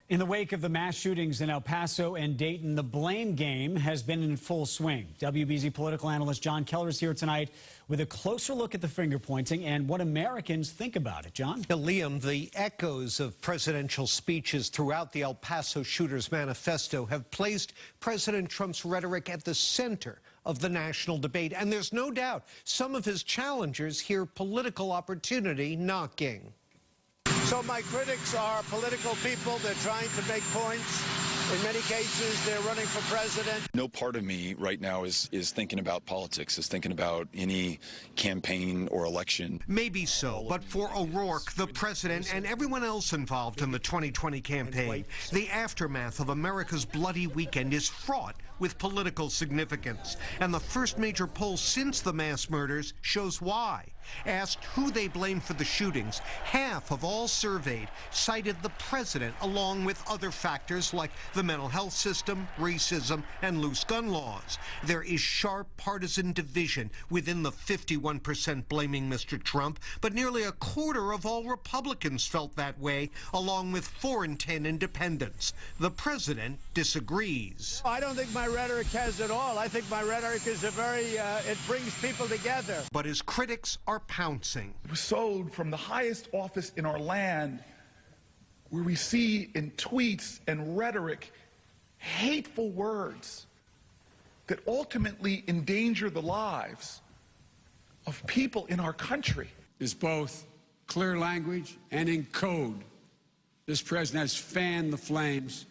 In the wake of the mass shootings in El Paso and Dayton, the blame game has been in full swing. WBZ political analyst John Keller is here tonight with a closer look at the finger pointing and what Americans think about it. John? Liam, the echoes of presidential speeches throughout the El Paso shooters manifesto have placed President Trump's rhetoric at the center of the national debate. And there's no doubt some of his challengers hear political opportunity knocking. So my critics are political people. They're trying to make points. In many cases, they're running for president. No part of me right now is thinking about politics, is thinking about any campaign or election. Maybe so, but for O'Rourke, the president, and everyone else involved in the 2020 campaign, the aftermath of America's bloody weekend is fraught with political significance. And the first major poll since the mass murders shows why. Asked who they blame for the shootings, half of all surveyed cited the president along with other factors like the mental health system, racism, and loose gun laws. There is sharp partisan division within the 51% blaming Mr. Trump, but nearly a quarter of all Republicans felt that way, along with 4 in 10 independents. The president disagrees. I don't think my rhetoric has it all. I think my rhetoric is it brings people together. But his critics are pouncing. It was sold from the highest office in our land, where we see in tweets and rhetoric hateful words that ultimately endanger the lives of people in our country. Is both clear language and in code. This president has fanned the flames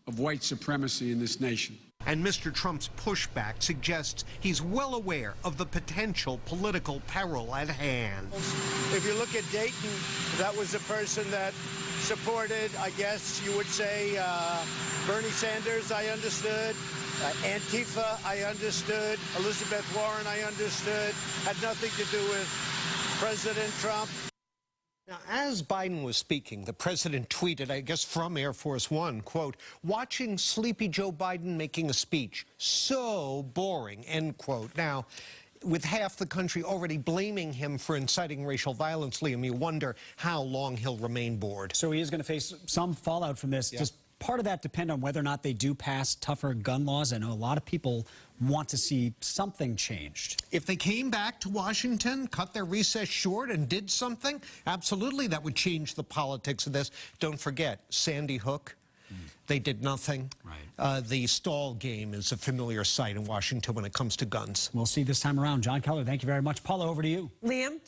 of white supremacy in this nation. And Mr. Trump's pushback suggests he's well aware of the potential political peril at hand. If you look at Dayton, that was a person that supported, I guess you would say, Bernie Sanders, I understood. Antifa, I understood. Elizabeth Warren, I understood. Had nothing to do with President Trump. Now, as Biden was speaking, the president tweeted, I guess from Air Force One, quote, "Watching sleepy Joe Biden making a speech, so boring," end quote. Now, with half the country already blaming him for inciting racial violence, Liam, you wonder how long he'll remain bored. So he is going to face some fallout from this. Yeah. Does part of that depend on whether or not they do pass tougher gun laws? I know a lot of people want to see something changed. If they came back to Washington, cut their recess short and did something, absolutely that would change the politics of this. Don't forget, Sandy Hook, they did nothing. Right. The stall game is a familiar sight in Washington when it comes to guns. We'll see this time around. John Keller, thank you very much. Paula, over to you. Liam?